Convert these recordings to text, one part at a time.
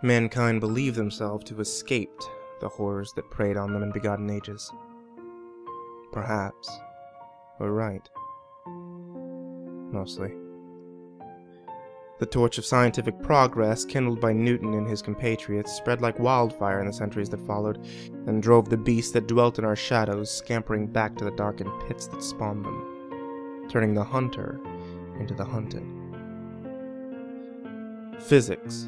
Mankind believed themselves to have escaped the horrors that preyed on them in begotten ages. Perhaps we're right. Mostly. The torch of scientific progress, kindled by Newton and his compatriots, spread like wildfire in the centuries that followed, and drove the beasts that dwelt in our shadows scampering back to the darkened pits that spawned them, turning the hunter into the hunted. Physics.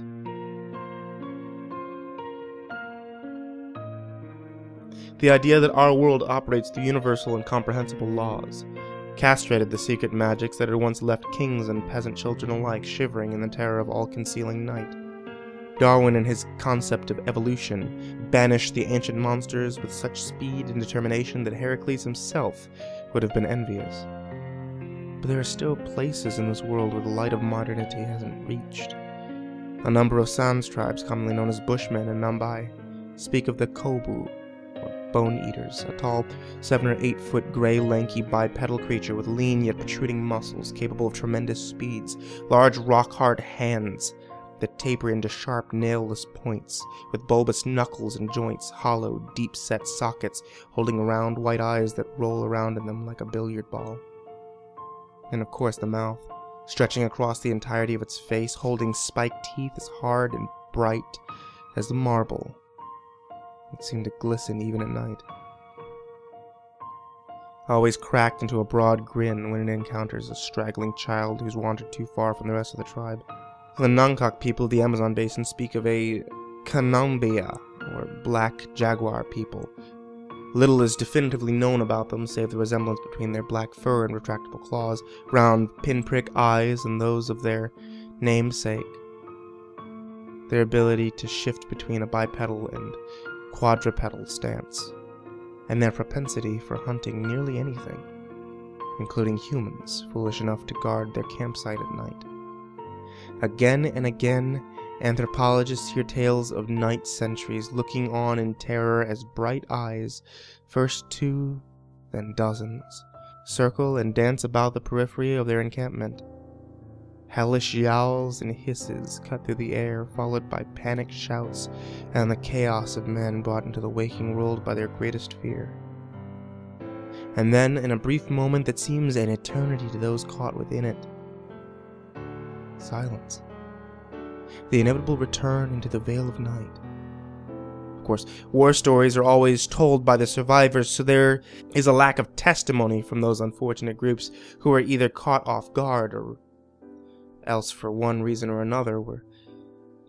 The idea that our world operates through universal and comprehensible laws, castrated the secret magics that had once left kings and peasant children alike shivering in the terror of all-concealing night. Darwin and his concept of evolution banished the ancient monsters with such speed and determination that Heracles himself would have been envious. But there are still places in this world where the light of modernity hasn't reached. A number of Sans tribes, commonly known as Bushmen and Nambai, speak of the Kobu, bone eaters, a tall 7 or 8 foot gray lanky bipedal creature with lean yet protruding muscles capable of tremendous speeds, large rock-hard hands that taper into sharp nailless points, with bulbous knuckles and joints, hollow, deep-set sockets holding round white eyes that roll around in them like a billiard ball. And of course the mouth, stretching across the entirety of its face, holding spiked teeth as hard and bright as the marble. It seemed to glisten even at night. Always cracked into a broad grin when it encounters a straggling child who's wandered too far from the rest of the tribe. The Nongkok people of the Amazon basin speak of a Kanambia, or black jaguar people. Little is definitively known about them save the resemblance between their black fur and retractable claws, round pinprick eyes, and those of their namesake. Their ability to shift between a bipedal and quadrupedal stance, and their propensity for hunting nearly anything, including humans foolish enough to guard their campsite at night. Again and again, anthropologists hear tales of night sentries looking on in terror as bright eyes, first 2, then dozens, circle and dance about the periphery of their encampment. Hellish yowls and hisses cut through the air, followed by panicked shouts and the chaos of men brought into the waking world by their greatest fear. And then, in a brief moment that seems an eternity to those caught within it, silence. The inevitable return into the veil of night. Of course, war stories are always told by the survivors, so there is a lack of testimony from those unfortunate groups who are either caught off guard or else for one reason or another were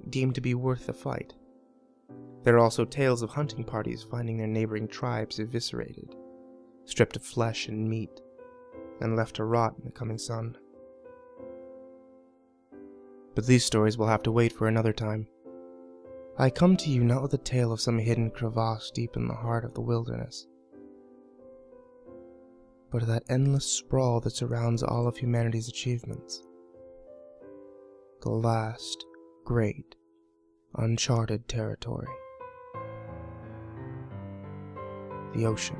deemed to be worth the fight. There are also tales of hunting parties finding their neighboring tribes eviscerated, stripped of flesh and meat, and left to rot in the coming sun. But these stories will have to wait for another time. I come to you not with a tale of some hidden crevasse deep in the heart of the wilderness, but of that endless sprawl that surrounds all of humanity's achievements. The last great uncharted territory. The ocean.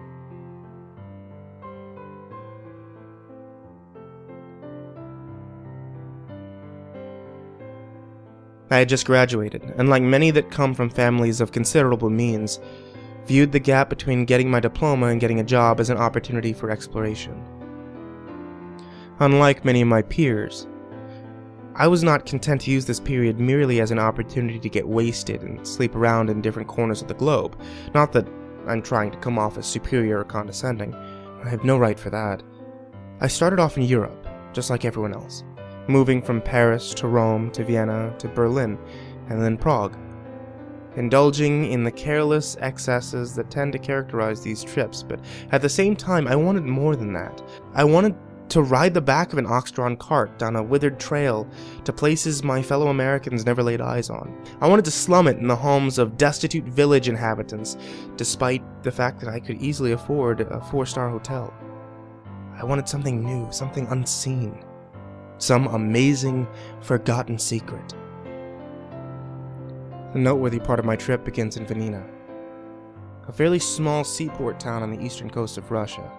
I had just graduated, and like many that come from families of considerable means, viewed the gap between getting my diploma and getting a job as an opportunity for exploration. Unlike many of my peers, I was not content to use this period merely as an opportunity to get wasted and sleep around in different corners of the globe. Not that I'm trying to come off as superior or condescending. I have no right for that. I started off in Europe, just like everyone else, moving from Paris to Rome to Vienna to Berlin, and then Prague. Indulging in the careless excesses that tend to characterize these trips, but at the same time I wanted more than that. I wanted to ride the back of an ox-drawn cart down a withered trail to places my fellow Americans never laid eyes on. I wanted to slum it in the homes of destitute village inhabitants, despite the fact that I could easily afford a 4-star hotel. I wanted something new, something unseen, some amazing, forgotten secret. The noteworthy part of my trip begins in Vanina, a fairly small seaport town on the eastern coast of Russia.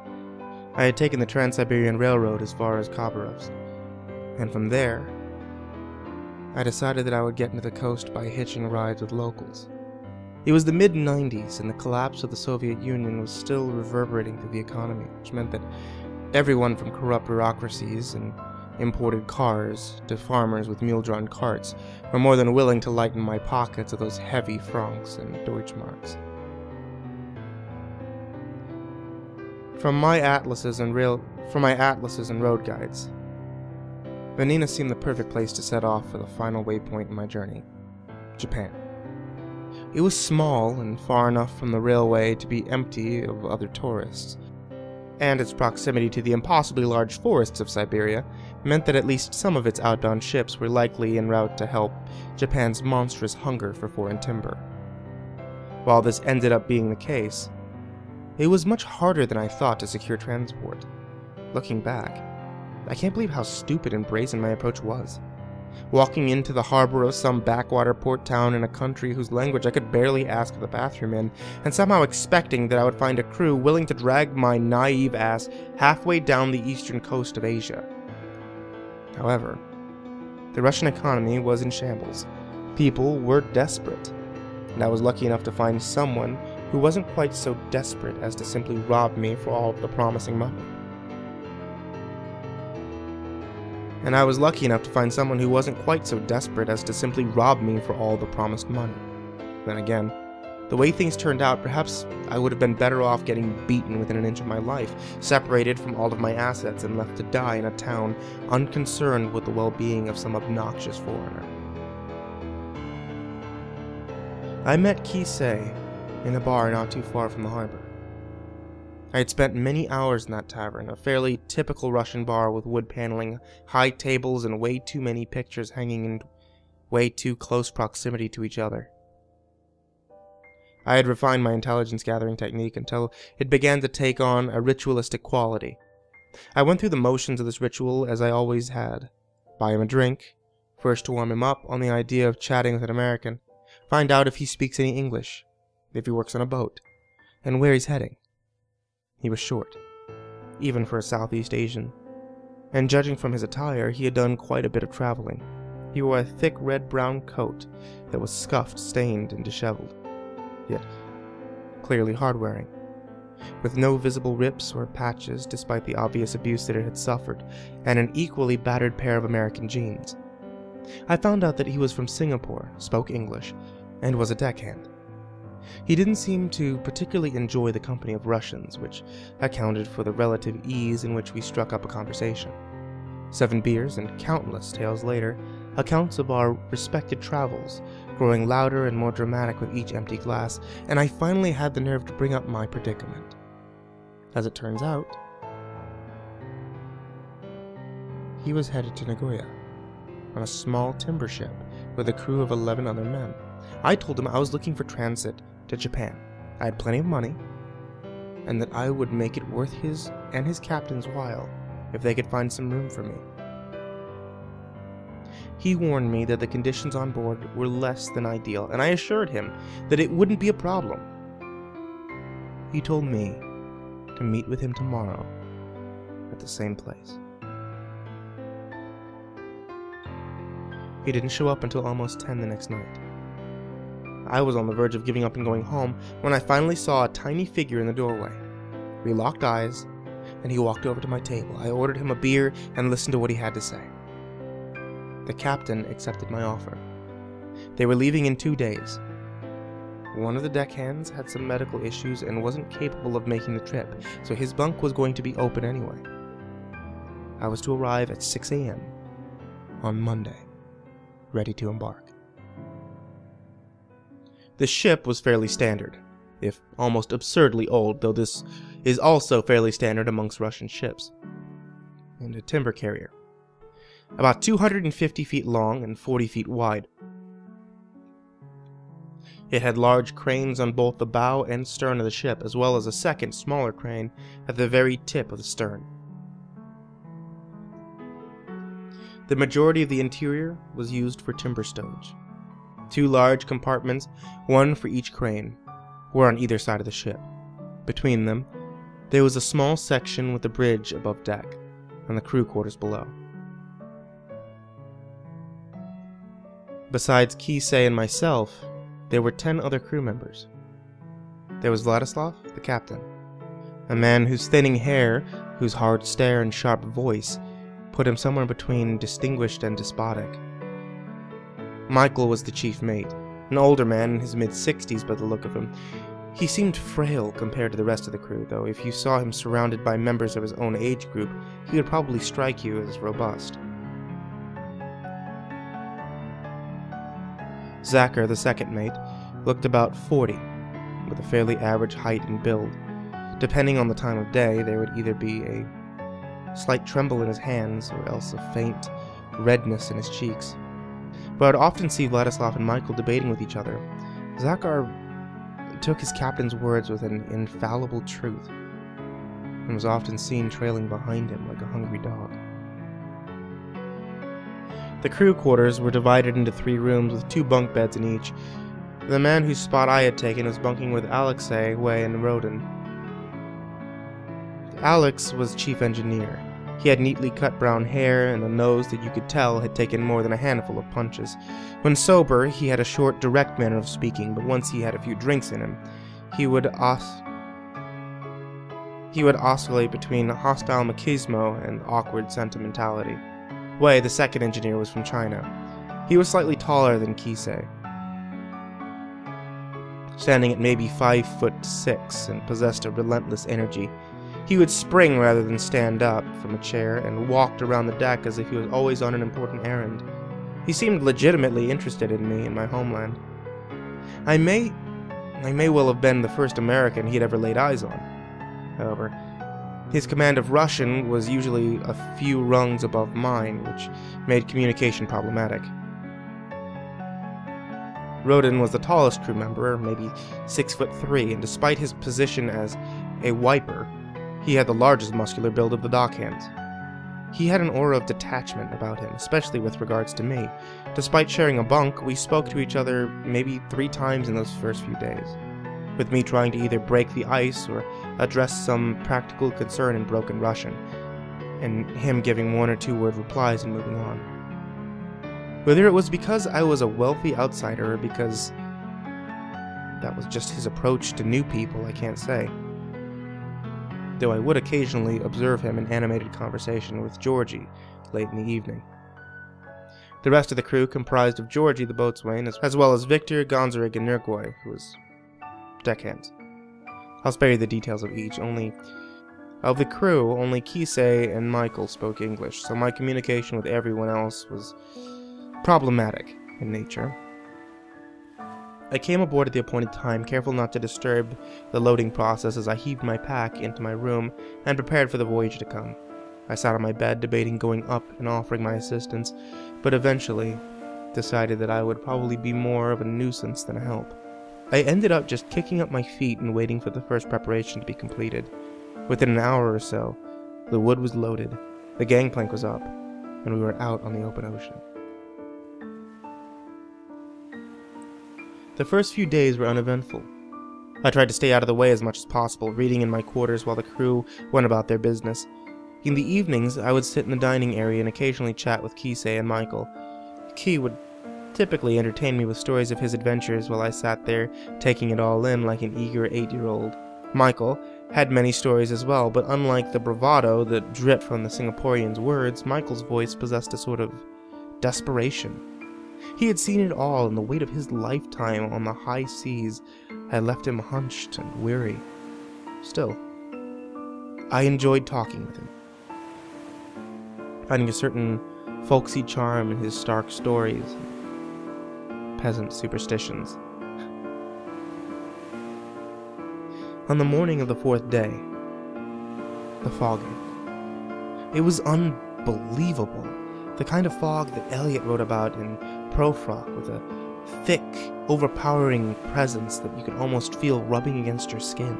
I had taken the Trans-Siberian Railroad as far as Khabarovsk, and from there, I decided that I would get into the coast by hitching rides with locals. It was the mid-90s, and the collapse of the Soviet Union was still reverberating through the economy, which meant that everyone from corrupt bureaucracies and imported cars to farmers with mule-drawn carts were more than willing to lighten my pockets of those heavy francs and Deutschmarks. From my atlases and road guides, Vanina seemed the perfect place to set off for the final waypoint in my journey, Japan. It was small and far enough from the railway to be empty of other tourists, and its proximity to the impossibly large forests of Siberia meant that at least some of its outbound ships were likely en route to help Japan's monstrous hunger for foreign timber. While this ended up being the case, it was much harder than I thought to secure transport. Looking back, I can't believe how stupid and brazen my approach was. Walking into the harbor of some backwater port town in a country whose language I could barely ask for the bathroom in, and somehow expecting that I would find a crew willing to drag my naive ass halfway down the eastern coast of Asia. However, the Russian economy was in shambles. People were desperate, and I was lucky enough to find someone who wasn't quite so desperate as to simply rob me for all of the promising money. And I was lucky enough to find someone who wasn't quite so desperate as to simply rob me for all the promised money. Then again, the way things turned out, perhaps I would have been better off getting beaten within an inch of my life, separated from all of my assets and left to die in a town unconcerned with the well-being of some obnoxious foreigner. I met Kisei in a bar not too far from the harbor. I had spent many hours in that tavern, a fairly typical Russian bar with wood paneling, high tables, and way too many pictures hanging in way too close proximity to each other. I had refined my intelligence gathering technique until it began to take on a ritualistic quality. I went through the motions of this ritual as I always had. Buy him a drink, first to warm him up on the idea of chatting with an American, find out if he speaks any English, if he works on a boat, and where he's heading. He was short, even for a Southeast Asian, and judging from his attire, he had done quite a bit of traveling. He wore a thick red-brown coat that was scuffed, stained, and disheveled, yet clearly hard-wearing, with no visible rips or patches despite the obvious abuse that it had suffered, and an equally battered pair of American jeans. I found out that he was from Singapore, spoke English, and was a deckhand. He didn't seem to particularly enjoy the company of Russians, which accounted for the relative ease in which we struck up a conversation. 7 beers and countless tales later, accounts of our respected travels, growing louder and more dramatic with each empty glass, and I finally had the nerve to bring up my predicament. As it turns out, he was headed to Nagoya on a small timber ship with a crew of 11 other men. I told him I was looking for transit to Japan. I had plenty of money, and that I would make it worth his and his captain's while if they could find some room for me. He warned me that the conditions on board were less than ideal, and I assured him that it wouldn't be a problem. He told me to meet with him tomorrow at the same place. He didn't show up until almost 10 the next night. I was on the verge of giving up and going home when I finally saw a tiny figure in the doorway. We locked eyes, and he walked over to my table. I ordered him a beer and listened to what he had to say. The captain accepted my offer. They were leaving in 2 days. One of the deckhands had some medical issues and wasn't capable of making the trip, so his bunk was going to be open anyway. I was to arrive at 6 a.m. on Monday, ready to embark. The ship was fairly standard, if almost absurdly old, though this is also fairly standard amongst Russian ships, and a timber carrier. About 250 feet long and 40 feet wide. It had large cranes on both the bow and stern of the ship, as well as a second, smaller crane at the very tip of the stern. The majority of the interior was used for timber stowage. 2 large compartments, one for each crane, were on either side of the ship. Between them, there was a small section with a bridge above deck, and the crew quarters below. Besides Kisei and myself, there were 10 other crew members. There was Vladislav, the captain, a man whose thinning hair, whose hard stare and sharp voice put him somewhere between distinguished and despotic. Michael was the chief mate, an older man in his mid-60s by the look of him. He seemed frail compared to the rest of the crew, though if you saw him surrounded by members of his own age group, he would probably strike you as robust. Zacher, the second mate, looked about 40, with a fairly average height and build. Depending on the time of day, there would either be a slight tremble in his hands, or else a faint redness in his cheeks. But I'd often see Vladislav and Michael debating with each other. Zacher took his captain's words with an infallible truth, and was often seen trailing behind him like a hungry dog. The crew quarters were divided into 3 rooms with 2 bunk beds in each. The man whose spot I had taken was bunking with Alexei, Wei, and Rodin. Alex was chief engineer. He had neatly cut brown hair and a nose that you could tell had taken more than a handful of punches. When sober, he had a short, direct manner of speaking, but once he had a few drinks in him, he would oscillate between hostile machismo and awkward sentimentality. Wei, the second engineer, was from China. He was slightly taller than Kisei, standing at maybe 5'6", and possessed a relentless energy. He would spring rather than stand up from a chair, and walked around the deck as if he was always on an important errand. He seemed legitimately interested in me and my homeland. I may well have been the first American he'd ever laid eyes on. However, his command of Russian was usually a few rungs above mine, which made communication problematic. Rodin was the tallest crew member, maybe 6'3", and despite his position as a wiper, he had the largest muscular build of the dockhands. He had an aura of detachment about him, especially with regards to me. Despite sharing a bunk, we spoke to each other maybe 3 times in those first few days, with me trying to either break the ice or address some practical concern in broken Russian, and him giving 1 or 2 word replies and moving on. Whether it was because I was a wealthy outsider or because that was just his approach to new people, I can't say. Though I would occasionally observe him in animated conversation with Georgie late in the evening. The rest of the crew comprised of Georgie, the boatswain, as well as Victor, Gonzarig, and Nurgway, who was deckhands. I'll spare you the details of each. Of the crew, only Kisei and Michael spoke English, so my communication with everyone else was problematic in nature. I came aboard at the appointed time, careful not to disturb the loading process as I heaved my pack into my room and prepared for the voyage to come. I sat on my bed debating going up and offering my assistance, but eventually decided that I would probably be more of a nuisance than a help. I ended up just kicking up my feet and waiting for the first preparation to be completed. Within an hour or so, the wood was loaded, the gangplank was up, and we were out on the open ocean. The first few days were uneventful. I tried to stay out of the way as much as possible, reading in my quarters while the crew went about their business. In the evenings, I would sit in the dining area and occasionally chat with Kisei and Michael. Ki would typically entertain me with stories of his adventures while I sat there taking it all in like an eager 8-year-old. Michael had many stories as well, but unlike the bravado that dripped from the Singaporean's words, Michael's voice possessed a sort of desperation. He had seen it all, and the weight of his lifetime on the high seas had left him hunched and weary. Still, I enjoyed talking with him, finding a certain folksy charm in his stark stories and peasant superstitions. On the morning of the 4th day, the fog hit. It was unbelievable. The kind of fog that Eliot wrote about in Profrock, with a thick, overpowering presence that you could almost feel rubbing against your skin.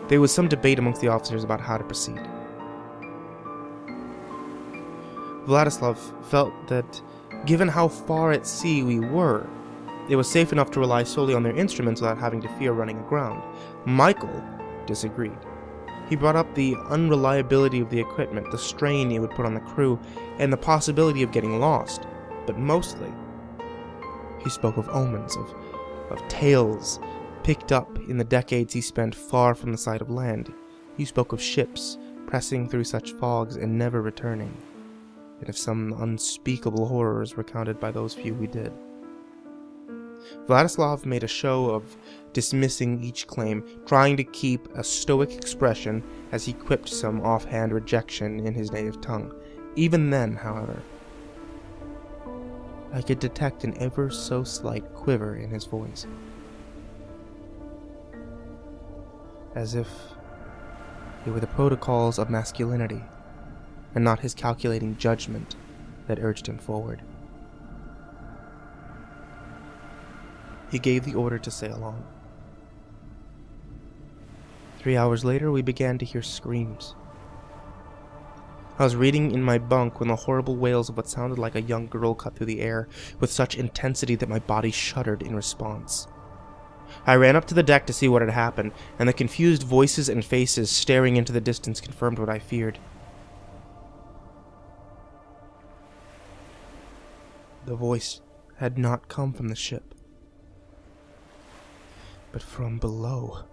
There was some debate amongst the officers about how to proceed. Vladislav felt that, given how far at sea we were, it was safe enough to rely solely on their instruments without having to fear running aground. Michael disagreed. He brought up the unreliability of the equipment, the strain it would put on the crew, and the possibility of getting lost. but mostly he spoke of omens, of tales picked up in the decades he spent far from the sight of land. He spoke of ships pressing through such fogs and never returning, and of some unspeakable horrors recounted by those few who did. Vladislav made a show of dismissing each claim, trying to keep a stoic expression as he quipped some offhand rejection in his native tongue. Even then, however, I could detect an ever so slight quiver in his voice, as if it were the protocols of masculinity and not his calculating judgment that urged him forward. He gave the order to sail on. 3 hours later, we began to hear screams. I was reading in my bunk when the horrible wails of what sounded like a young girl cut through the air with such intensity that my body shuddered in response. I ran up to the deck to see what had happened, and the confused voices and faces staring into the distance confirmed what I feared. The voice had not come from the ship, but from below.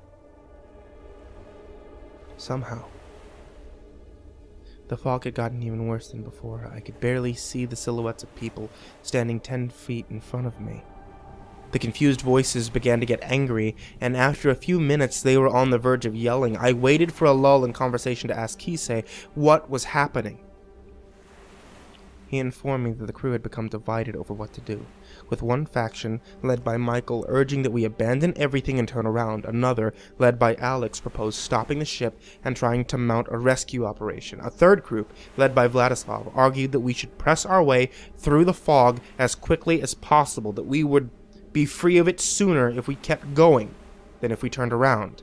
Somehow, the fog had gotten even worse than before. I could barely see the silhouettes of people standing 10 feet in front of me. The confused voices began to get angry, and after a few minutes they were on the verge of yelling. I waited for a lull in conversation to ask Kisei what was happening. He informed me that the crew had become divided over what to do, with one faction, led by Michael, urging that we abandon everything and turn around. Another, led by Alex, proposed stopping the ship and trying to mount a rescue operation. A third group, led by Vladislav, argued that we should press our way through the fog as quickly as possible, that we would be free of it sooner if we kept going than if we turned around,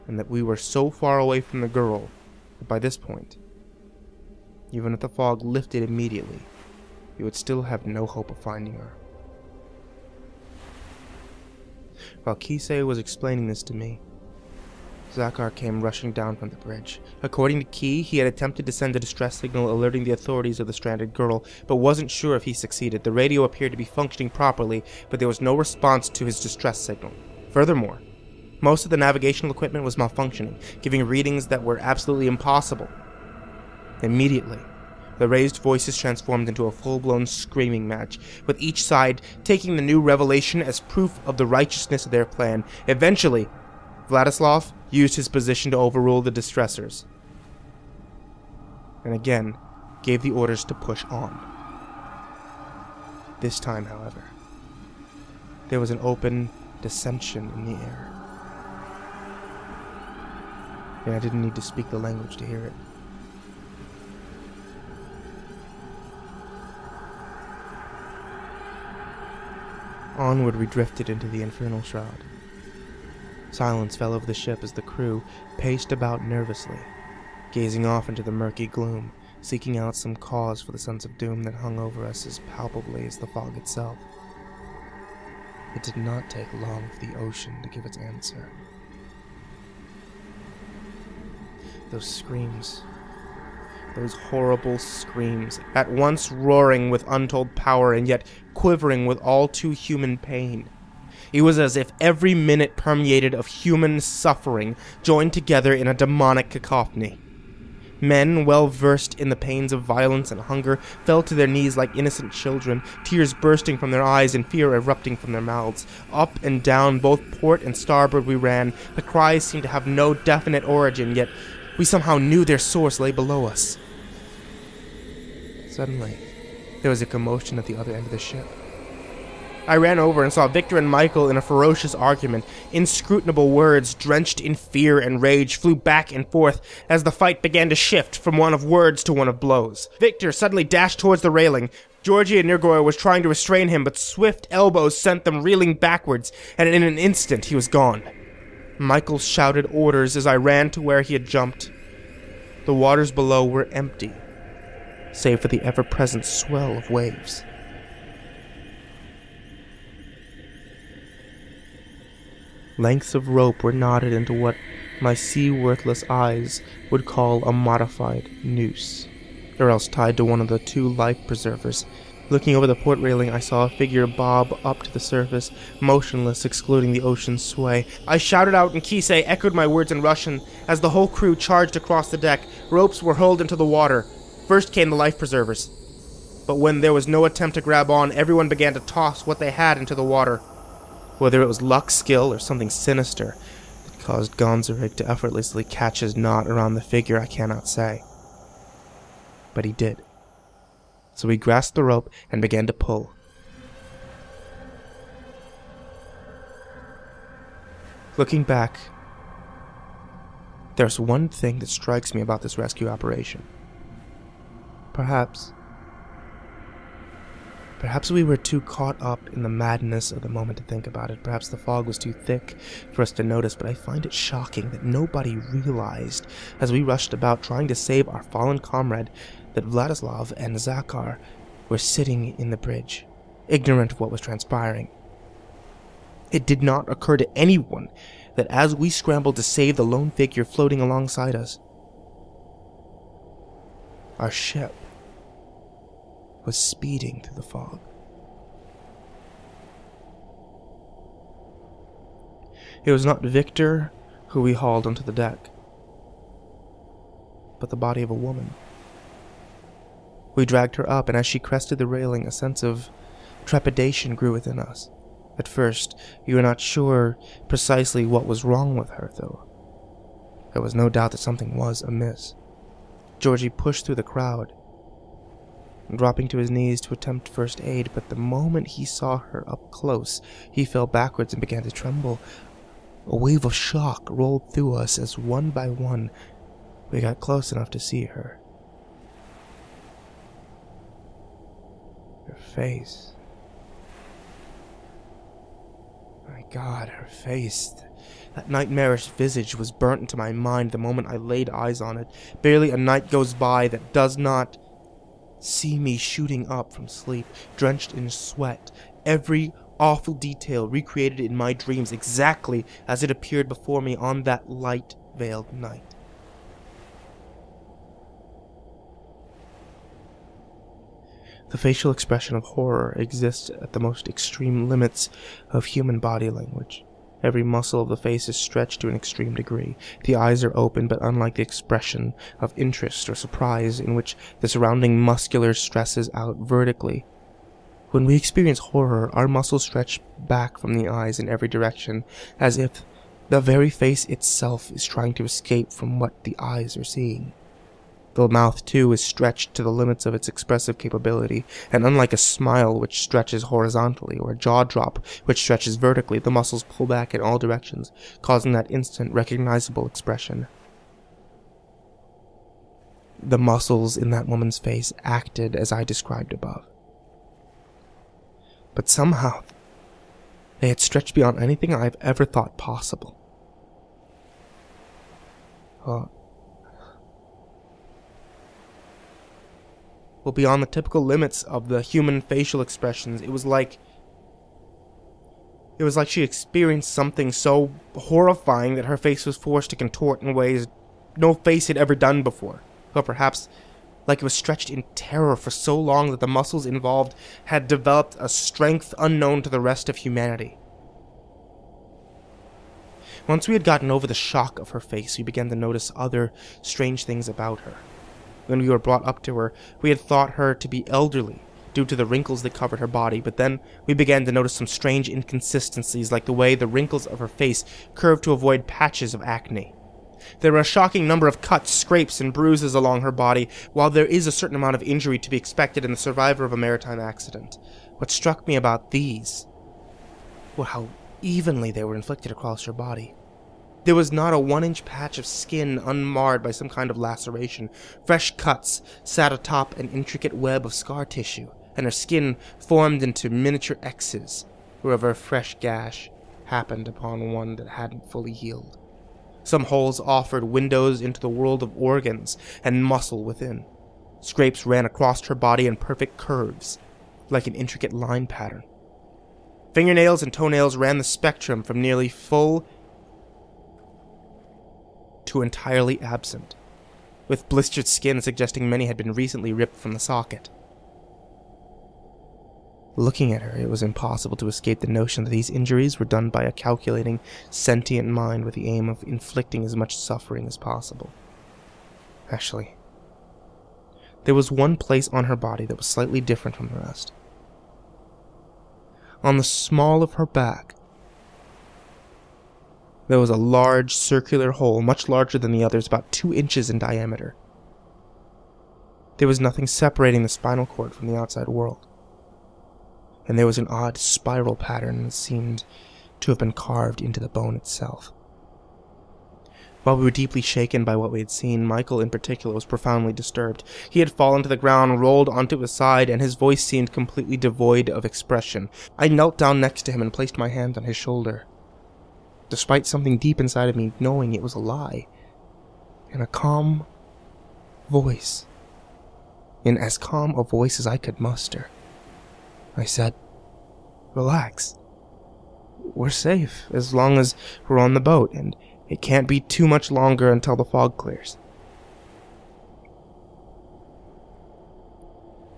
and that we were so far away from the girl that by this point, even if the fog lifted immediately, we would still have no hope of finding her. While Kisei was explaining this to me, Zakar came rushing down from the bridge. According to Ki, he had attempted to send a distress signal alerting the authorities of the stranded girl, but wasn't sure if he succeeded. The radio appeared to be functioning properly, but there was no response to his distress signal. Furthermore, most of the navigational equipment was malfunctioning, giving readings that were absolutely impossible. Immediately, the raised voices transformed into a full-blown screaming match, with each side taking the new revelation as proof of the righteousness of their plan. Eventually, Vladislav used his position to overrule the distressors, and again gave the orders to push on. This time, however, there was an open dissension in the air, and I didn't need to speak the language to hear it. Onward we drifted into the infernal shroud. Silence fell over the ship as the crew paced about nervously, gazing off into the murky gloom, seeking out some cause for the sense of doom that hung over us as palpably as the fog itself. It did not take long for the ocean to give its answer. Those screams, those horrible screams, at once roaring with untold power and yet quivering with all too human pain. It was as if every minute permeated of human suffering, joined together in a demonic cacophony. Men, well versed in the pains of violence and hunger, fell to their knees like innocent children, tears bursting from their eyes and fear erupting from their mouths. Up and down, both port and starboard we ran. The cries seemed to have no definite origin, yet we somehow knew their source lay below us. Suddenly, there was a commotion at the other end of the ship. I ran over and saw Victor and Michael in a ferocious argument. Inscrutable words, drenched in fear and rage, flew back and forth as the fight began to shift from one of words to one of blows. Victor suddenly dashed towards the railing. Georgia Nirgoy was trying to restrain him, but swift elbows sent them reeling backwards, and in an instant he was gone. Michael shouted orders as I ran to where he had jumped. The waters below were empty, save for the ever-present swell of waves. Lengths of rope were knotted into what my sea-worthless eyes would call a modified noose, or else tied to one of the two life preservers, Looking over the port railing, I saw a figure bob up to the surface, motionless, excluding the ocean's sway. I shouted out, and Kisei echoed my words in Russian. As the whole crew charged across the deck, ropes were hurled into the water. First came the life preservers. But when there was no attempt to grab on, everyone began to toss what they had into the water. Whether it was luck, skill, or something sinister that caused Gonzarig to effortlessly catch his knot around the figure, I cannot say. But he did. So we grasped the rope and began to pull. Looking back, there's one thing that strikes me about this rescue operation. Perhaps we were too caught up in the madness of the moment to think about it. Perhaps the fog was too thick for us to notice, but I find it shocking that nobody realized, as we rushed about trying to save our fallen comrade, that Vladislav and Zakar were sitting in the bridge, ignorant of what was transpiring. It did not occur to anyone that as we scrambled to save the lone figure floating alongside us, our ship was speeding through the fog. It was not Victor who we hauled onto the deck, but the body of a woman. We dragged her up, and as she crested the railing, a sense of trepidation grew within us. At first, we were not sure precisely what was wrong with her, though. There was no doubt that something was amiss. Georgie pushed through the crowd, dropping to his knees to attempt first aid, but the moment he saw her up close, he fell backwards and began to tremble. A wave of shock rolled through us as one by one we got close enough to see her. Her face. My God, her face. That nightmarish visage was burnt into my mind the moment I laid eyes on it. Barely a night goes by that does not see me shooting up from sleep, drenched in sweat, every awful detail recreated in my dreams exactly as it appeared before me on that light-veiled night. The facial expression of horror exists at the most extreme limits of human body language. Every muscle of the face is stretched to an extreme degree. The eyes are open, but unlike the expression of interest or surprise in which the surrounding muscular stresses out vertically. When we experience horror, our muscles stretch back from the eyes in every direction, as if the very face itself is trying to escape from what the eyes are seeing. The mouth, too, is stretched to the limits of its expressive capability, and unlike a smile which stretches horizontally, or a jaw drop which stretches vertically, the muscles pull back in all directions, causing that instant, recognizable expression. The muscles in that woman's face acted as I described above. But somehow, they had stretched beyond anything I've ever thought possible. Well, beyond the typical limits of the human facial expressions, it was like she experienced something so horrifying that her face was forced to contort in ways no face had ever done before. Or perhaps like it was stretched in terror for so long that the muscles involved had developed a strength unknown to the rest of humanity. Once we had gotten over the shock of her face, we began to notice other strange things about her. When we were brought up to her, we had thought her to be elderly, due to the wrinkles that covered her body, but then we began to notice some strange inconsistencies, like the way the wrinkles of her face curved to avoid patches of acne. There were a shocking number of cuts, scrapes, and bruises along her body, while there is a certain amount of injury to be expected in the survivor of a maritime accident. What struck me about these were how evenly they were inflicted across her body. There was not a 1-inch patch of skin unmarred by some kind of laceration. Fresh cuts sat atop an intricate web of scar tissue, and her skin formed into miniature X's wherever a fresh gash happened upon one that hadn't fully healed. Some holes offered windows into the world of organs and muscle within. Scrapes ran across her body in perfect curves, like an intricate line pattern. Fingernails and toenails ran the spectrum from nearly full to entirely absent, with blistered skin suggesting many had been recently ripped from the socket. Looking at her, it was impossible to escape the notion that these injuries were done by a calculating, sentient mind with the aim of inflicting as much suffering as possible. Actually, there was one place on her body that was slightly different from the rest. On the small of her back, there was a large circular hole, much larger than the others, about 2 inches in diameter. There was nothing separating the spinal cord from the outside world, and there was an odd spiral pattern that seemed to have been carved into the bone itself. While we were deeply shaken by what we had seen, Michael in particular was profoundly disturbed. He had fallen to the ground, rolled onto his side, and his voice seemed completely devoid of expression. I knelt down next to him and placed my hand on his shoulder, despite something deep inside of me knowing it was a lie. In a calm voice, in as calm a voice as I could muster, I said, "Relax. We're safe as long as we're on the boat, and it can't be too much longer until the fog clears."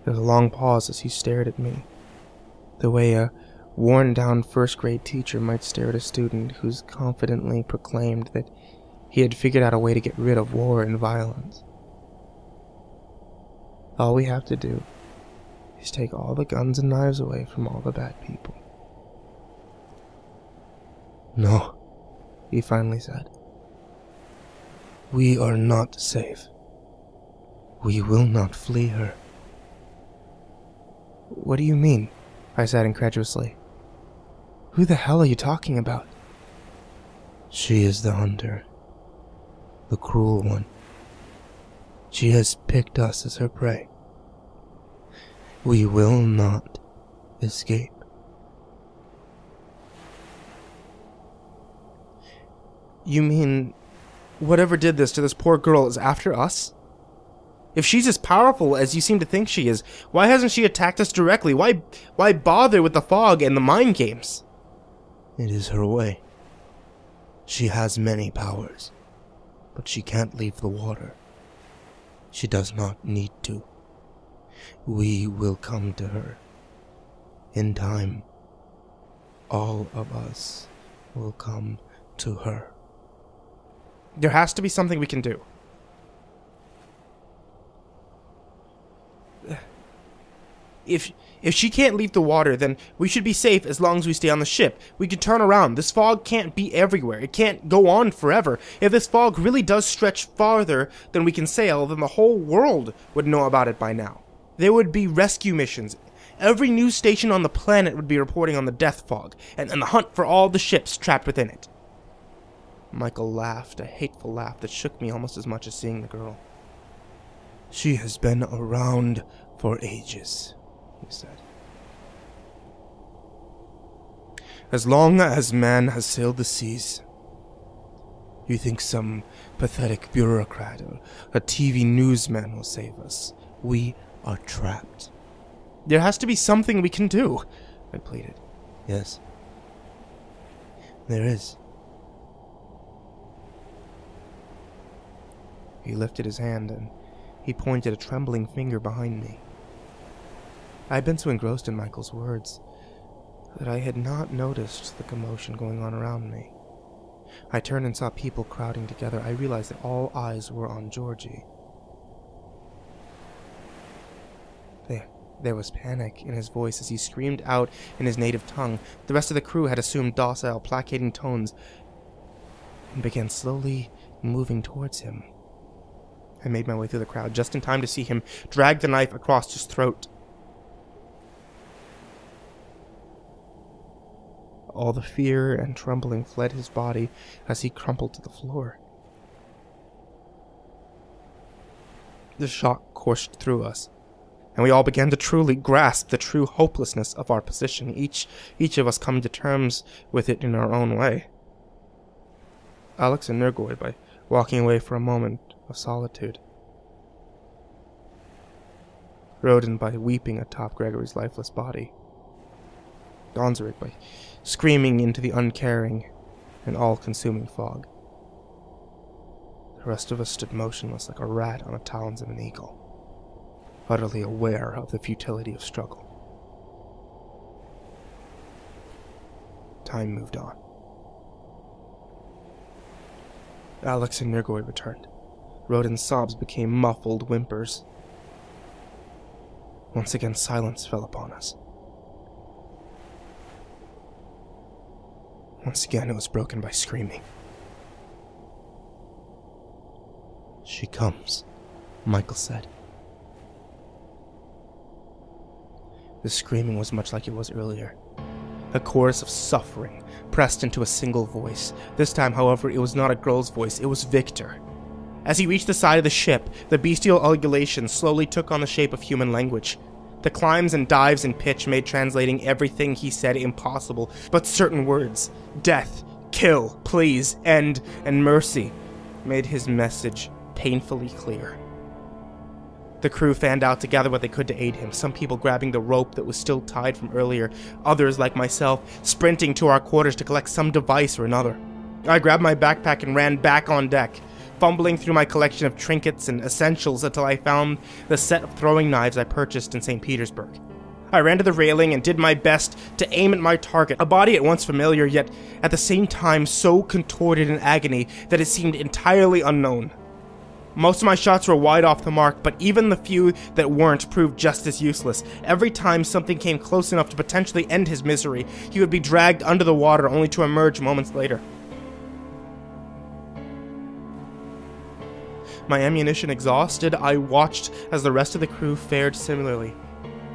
There was a long pause as he stared at me, the way a worn-down first-grade teacher might stare at a student who's confidently proclaimed that he had figured out a way to get rid of war and violence. "All we have to do is take all the guns and knives away from all the bad people." "No," he finally said. "We are not safe. We will not flee her." "What do you mean?" I said incredulously. "Who the hell are you talking about?" "She is the hunter. The cruel one. She has picked us as her prey. We will not escape." "You mean whatever did this to this poor girl is after us? If she's as powerful as you seem to think she is, why hasn't she attacked us directly? Why bother with the fog and the mind games?" "It is her way. She has many powers, but she can't leave the water. She does not need to. We will come to her. In time, all of us will come to her." "There has to be something we can do." If she can't leave the water, then we should be safe as long as we stay on the ship. We can turn around. This fog can't be everywhere. It can't go on forever. If this fog really does stretch farther than we can sail, then the whole world would know about it by now. There would be rescue missions. Every news station on the planet would be reporting on the death fog, and the hunt for all the ships trapped within it. Michael laughed, a hateful laugh that shook me almost as much as seeing the girl. "She has been around for ages," he said. "As long as man has sailed the seas. You think some pathetic bureaucrat or a TV newsman will save us? We are trapped." "There has to be something we can do," I pleaded. "Yes, there is." He lifted his hand and he pointed a trembling finger behind me. I had been so engrossed in Michael's words that I had not noticed the commotion going on around me. I turned and saw people crowding together. I realized that all eyes were on Georgie. There was panic in his voice as he screamed out in his native tongue. The rest of the crew had assumed docile, placating tones and began slowly moving towards him. I made my way through the crowd just in time to see him drag the knife across his throat. All the fear and trembling fled his body as he crumpled to the floor. The shock coursed through us, and we all began to truly grasp the true hopelessness of our position, each of us coming to terms with it in our own way. Alex and Nergoid by walking away for a moment of solitude. Rodin by weeping atop Gregory's lifeless body. Donzerig by screaming into the uncaring and all-consuming fog. The rest of us stood motionless like a rat on the talons of an eagle, utterly aware of the futility of struggle. Time moved on. Alex and Nirgoy returned. Rodin's sobs became muffled whimpers. Once again, silence fell upon us. Once again, it was broken by screaming. "She comes," Michael said. The screaming was much like it was earlier. A chorus of suffering, pressed into a single voice. This time, however, it was not a girl's voice, it was Victor. As he reached the side of the ship, the bestial ululation slowly took on the shape of human language. The climbs and dives in pitch made translating everything he said impossible, but certain words, death, kill, please, end, and mercy, made his message painfully clear. The crew fanned out to gather what they could to aid him, some people grabbing the rope that was still tied from earlier, others, like myself, sprinting to our quarters to collect some device or another. I grabbed my backpack and ran back on deck, fumbling through my collection of trinkets and essentials until I found the set of throwing knives I purchased in St. Petersburg. I ran to the railing and did my best to aim at my target, a body at once familiar, yet at the same time so contorted in agony that it seemed entirely unknown. Most of my shots were wide off the mark, but even the few that weren't proved just as useless. Every time something came close enough to potentially end his misery, he would be dragged under the water only to emerge moments later. My ammunition exhausted, I watched as the rest of the crew fared similarly.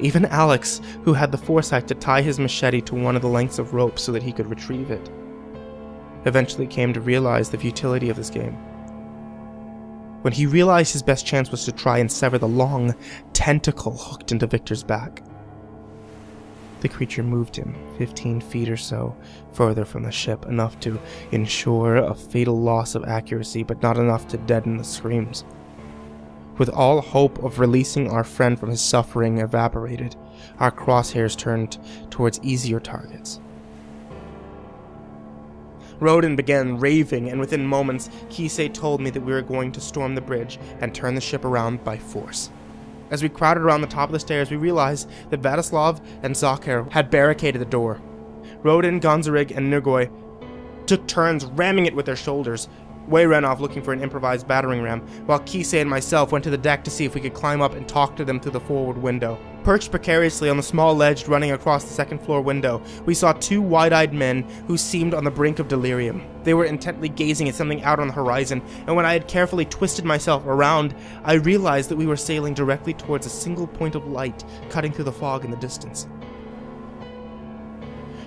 Even Alex, who had the foresight to tie his machete to one of the lengths of rope so that he could retrieve it, eventually came to realize the futility of this game. When he realized his best chance was to try and sever the long tentacle hooked into Victor's back. The creature moved him 15 feet or so further from the ship, enough to ensure a fatal loss of accuracy, but not enough to deaden the screams. With all hope of releasing our friend from his suffering evaporated, our crosshairs turned towards easier targets. Rodin began raving, and within moments, Kisei told me that we were going to storm the bridge and turn the ship around by force. As we crowded around the top of the stairs, we realized that Vladislav and Zakher had barricaded the door. Rodin, Gonzarig, and Nirgoy took turns ramming it with their shoulders. Wei ran off looking for an improvised battering ram, while Kisei and myself went to the deck to see if we could climb up and talk to them through the forward window. Perched precariously on the small ledge running across the second-floor window, we saw two wide-eyed men who seemed on the brink of delirium. They were intently gazing at something out on the horizon, and when I had carefully twisted myself around, I realized that we were sailing directly towards a single point of light cutting through the fog in the distance.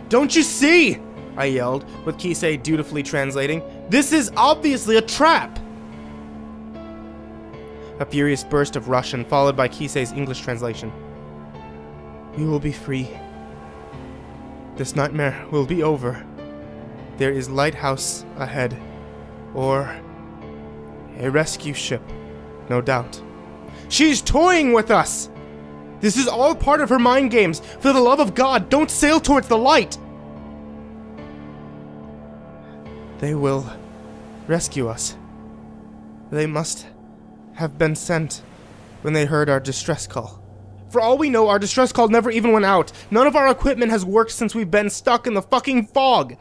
"Don't you see?" I yelled, with Kisei dutifully translating. "This is obviously a trap!" A furious burst of Russian, followed by Kisei's English translation. "We will be free. This nightmare will be over. There is lighthouse ahead. Or a rescue ship, no doubt." "She's toying with us! This is all part of her mind games. For the love of God, don't sail towards the light!" "They will rescue us. They must have been sent when they heard our distress call. For all we know, our distress call never even went out. None of our equipment has worked since we've been stuck in the fucking fog.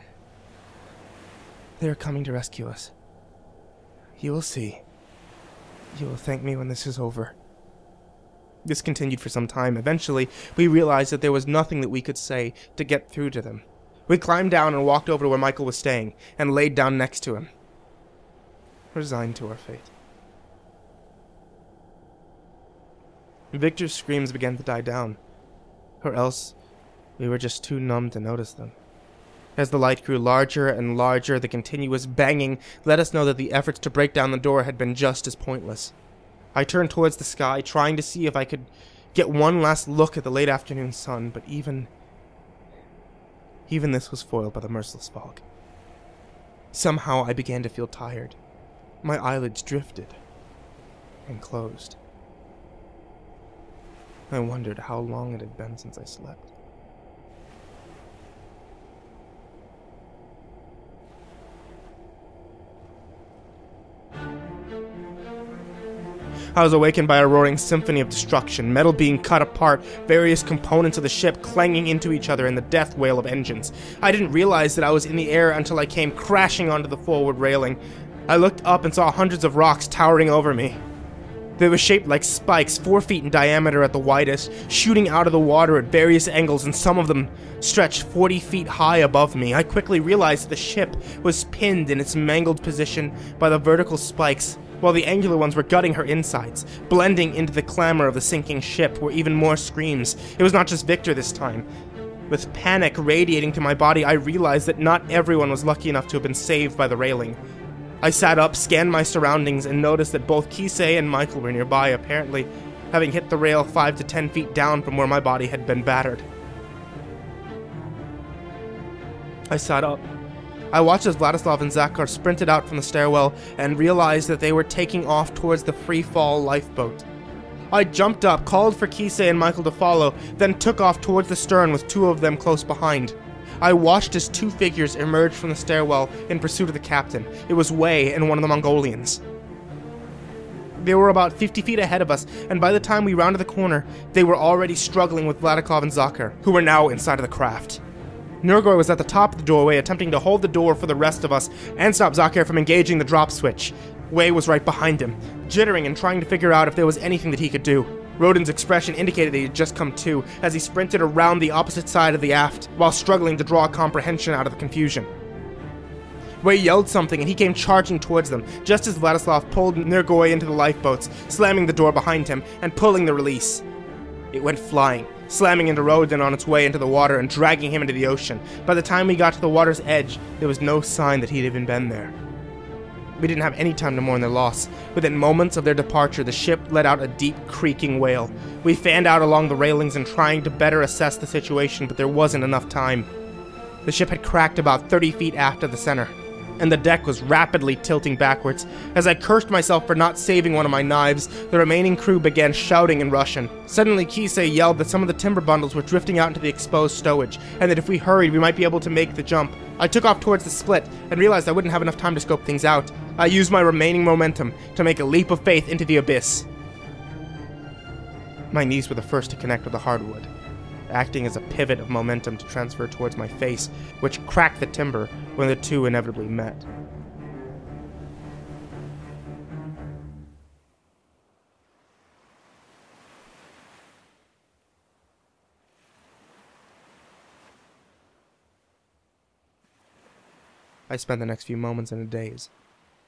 They are coming to rescue us. You will see. You will thank me when this is over." This continued for some time. Eventually, we realized that there was nothing that we could say to get through to them. We climbed down and walked over to where Michael was staying, and laid down next to him, resigned to our fate. Victor's screams began to die down, or else we were just too numb to notice them. As the light grew larger and larger, the continuous banging let us know that the efforts to break down the door had been just as pointless. I turned towards the sky, trying to see if I could get one last look at the late afternoon sun, but even this was foiled by the merciless fog. Somehow I began to feel tired. My eyelids drifted and closed. I wondered how long it had been since I slept. I was awakened by a roaring symphony of destruction, metal being cut apart, various components of the ship clanging into each other in the death wail of engines. I didn't realize that I was in the air until I came crashing onto the forward railing. I looked up and saw hundreds of rocks towering over me. They were shaped like spikes, 4 feet in diameter at the widest, shooting out of the water at various angles, and some of them stretched 40 feet high above me. I quickly realized that the ship was pinned in its mangled position by the vertical spikes, while the angular ones were gutting her insides. Blending into the clamor of the sinking ship were even more screams. It was not just Victor this time. With panic radiating to my body, I realized that not everyone was lucky enough to have been saved by the railing. I sat up, scanned my surroundings, and noticed that both Kisei and Michael were nearby, apparently having hit the rail 5 to 10 feet down from where my body had been battered. I sat up. I watched as Vladislav and Zakar sprinted out from the stairwell and realized that they were taking off towards the free-fall lifeboat. I jumped up, called for Kisei and Michael to follow, then took off towards the stern with 2 of them close behind. I watched as 2 figures emerged from the stairwell in pursuit of the captain. It was Wei and one of the Mongolians. They were about 50 feet ahead of us, and by the time we rounded the corner, they were already struggling with Vladikov and Zakar, who were now inside of the craft. Nurgoy was at the top of the doorway, attempting to hold the door for the rest of us and stop Zakar from engaging the drop switch. Wei was right behind him, jittering and trying to figure out if there was anything that he could do. Rodin's expression indicated that he had just come to, as he sprinted around the opposite side of the aft, while struggling to draw comprehension out of the confusion. Wei yelled something, and he came charging towards them, just as Vladislav pulled Nurgoy into the lifeboats, slamming the door behind him, and pulling the release. It went flying, slamming into Rodin on its way into the water and dragging him into the ocean. By the time we got to the water's edge, there was no sign that he'd even been there. We didn't have any time to mourn their loss. Within moments of their departure, the ship let out a deep, creaking wail. We fanned out along the railings and trying to better assess the situation, but there wasn't enough time. The ship had cracked about 30 feet aft of the center, and the deck was rapidly tilting backwards. As I cursed myself for not saving one of my knives, the remaining crew began shouting in Russian. Suddenly, Kisei yelled that some of the timber bundles were drifting out into the exposed stowage, and that if we hurried, we might be able to make the jump. I took off towards the split, and realized I wouldn't have enough time to scope things out. I used my remaining momentum to make a leap of faith into the abyss. My knees were the first to connect with the hardwood, acting as a pivot of momentum to transfer towards my face, which cracked the timber when the two inevitably met. I spent the next few moments in a daze,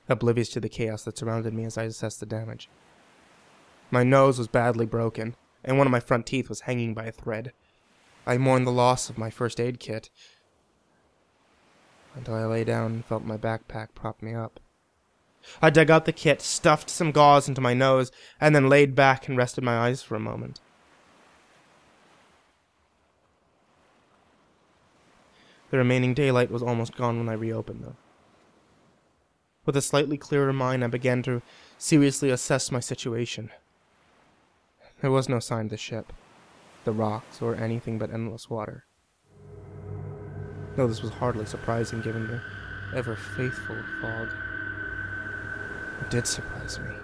oblivious to the chaos that surrounded me as I assessed the damage. My nose was badly broken, and one of my front teeth was hanging by a thread. I mourned the loss of my first aid kit, until I lay down and felt my backpack prop me up. I dug out the kit, stuffed some gauze into my nose, and then laid back and rested my eyes for a moment. The remaining daylight was almost gone when I reopened them. With a slightly clearer mind, I began to seriously assess my situation. There was no sign of the ship, the rocks, or anything but endless water. Though this was hardly surprising given the ever-faithful fog. It did surprise me,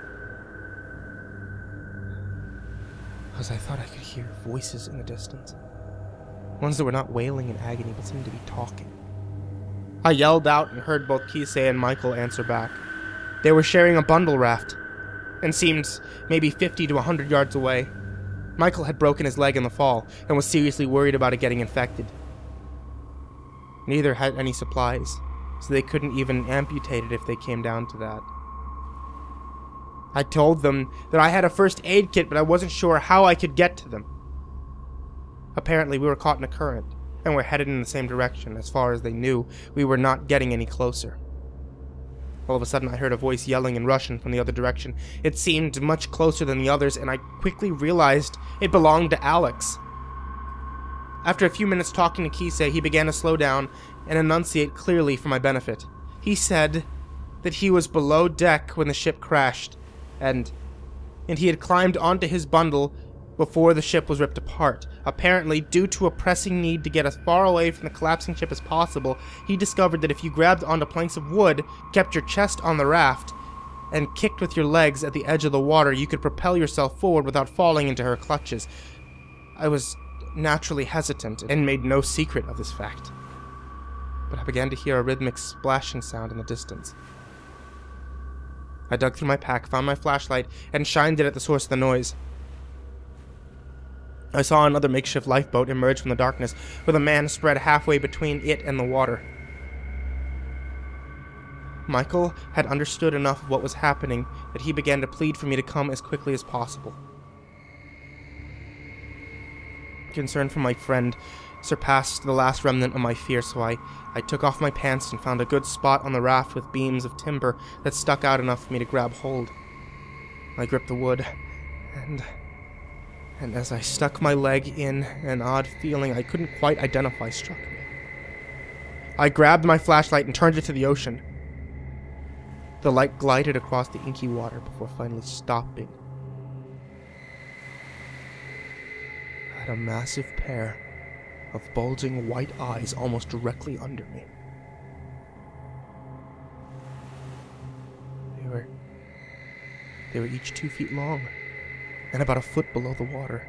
because I thought I could hear voices in the distance. Ones that were not wailing in agony, but seemed to be talking. I yelled out and heard both Kisei and Michael answer back. They were sharing a bundle raft, and seemed maybe 50 to 100 yards away. Michael had broken his leg in the fall, and was seriously worried about it getting infected. Neither had any supplies, so they couldn't even amputate it if they came down to that. I told them that I had a first aid kit, but I wasn't sure how I could get to them. Apparently, we were caught in a current, and were headed in the same direction. As far as they knew, we were not getting any closer. All of a sudden, I heard a voice yelling in Russian from the other direction. It seemed much closer than the others, and I quickly realized it belonged to Alex. After a few minutes talking to Kisei, he began to slow down and enunciate clearly for my benefit. He said that he was below deck when the ship crashed, and he had climbed onto his bundle before the ship was ripped apart. Apparently, due to a pressing need to get as far away from the collapsing ship as possible, he discovered that if you grabbed onto planks of wood, kept your chest on the raft, and kicked with your legs at the edge of the water, you could propel yourself forward without falling into her clutches. I was naturally hesitant and made no secret of this fact. But I began to hear a rhythmic splashing sound in the distance. I dug through my pack, found my flashlight, and shined it at the source of the noise. I saw another makeshift lifeboat emerge from the darkness, with a man spread halfway between it and the water. Michael had understood enough of what was happening that he began to plead for me to come as quickly as possible. Concern for my friend surpassed the last remnant of my fear, so I took off my pants and found a good spot on the raft with beams of timber that stuck out enough for me to grab hold. I gripped the wood, and as I stuck my leg in, an odd feeling I couldn't quite identify struck me. I grabbed my flashlight and turned it to the ocean. The light glided across the inky water before finally stopping. I had a massive pair of bulging white eyes almost directly under me. They were each 2 feet long and about a foot below the water.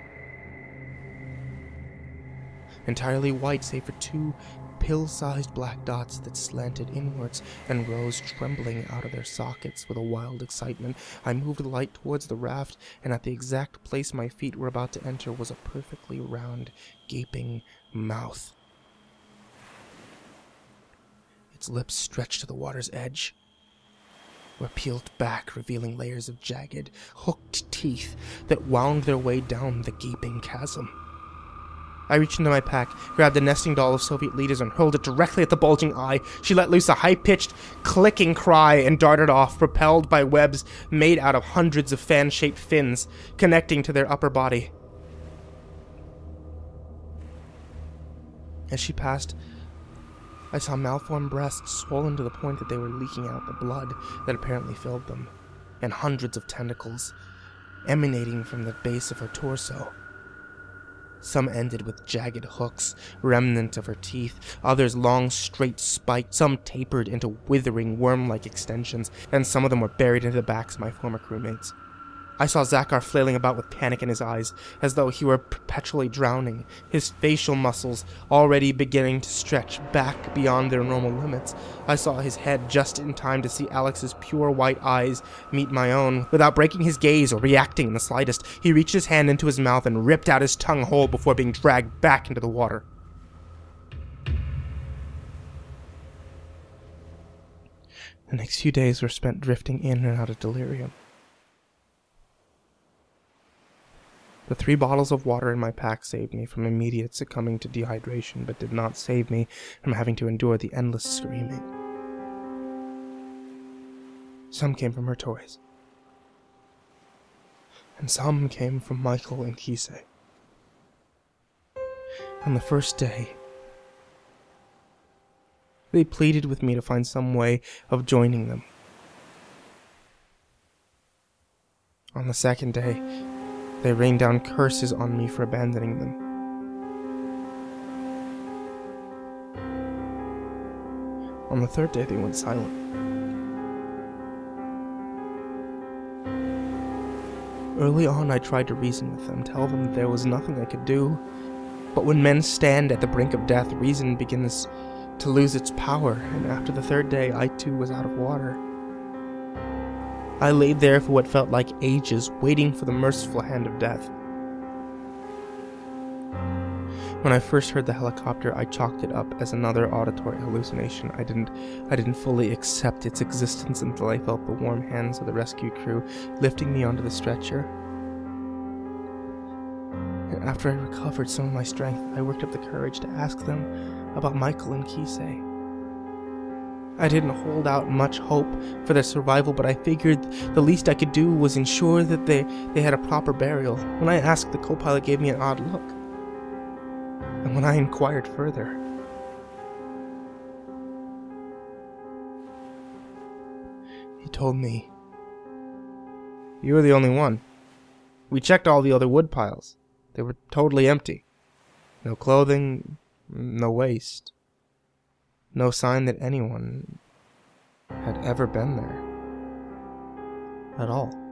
Entirely white save for 2 pill-sized black dots that slanted inwards and rose trembling out of their sockets with a wild excitement. I moved the light towards the raft, and at the exact place my feet were about to enter was a perfectly round, gaping mouth. Its lips stretched to the water's edge, were peeled back, revealing layers of jagged, hooked teeth that wound their way down the gaping chasm. I reached into my pack, grabbed a nesting doll of Soviet leaders, and hurled it directly at the bulging eye. She let loose a high-pitched, clicking cry and darted off, propelled by webs made out of hundreds of fan-shaped fins connecting to their upper body. As she passed, I saw malformed breasts swollen to the point that they were leaking out the blood that apparently filled them, and hundreds of tentacles emanating from the base of her torso. Some ended with jagged hooks, remnant of her teeth, others long, straight spikes, some tapered into withering, worm-like extensions, and some of them were buried into the backs of my former crewmates. I saw Zakar flailing about with panic in his eyes, as though he were perpetually drowning, his facial muscles already beginning to stretch back beyond their normal limits. I saw his head just in time to see Alex's pure white eyes meet my own. Without breaking his gaze or reacting in the slightest, he reached his hand into his mouth and ripped out his tongue whole before being dragged back into the water. The next few days were spent drifting in and out of delirium. The 3 bottles of water in my pack saved me from immediate succumbing to dehydration, but did not save me from having to endure the endless screaming. Some came from her toys, and some came from Michael and Kisei. On the first day, they pleaded with me to find some way of joining them. On the second day, they rained down curses on me for abandoning them. On the third day, they went silent. Early on, I tried to reason with them, tell them there was nothing I could do. But when men stand at the brink of death, reason begins to lose its power, and after the third day, I too was out of water. I laid there for what felt like ages, waiting for the merciful hand of death. When I first heard the helicopter, I chalked it up as another auditory hallucination. I didn't fully accept its existence until I felt the warm hands of the rescue crew lifting me onto the stretcher. And after I recovered some of my strength, I worked up the courage to ask them about Michael and Kisei. I didn't hold out much hope for their survival, but I figured the least I could do was ensure that they had a proper burial. When I asked, the co-pilot gave me an odd look. And when I inquired further, he told me, "You were the only one. We checked all the other wood piles. They were totally empty. No clothing, no waste. No sign that anyone had ever been there." at all.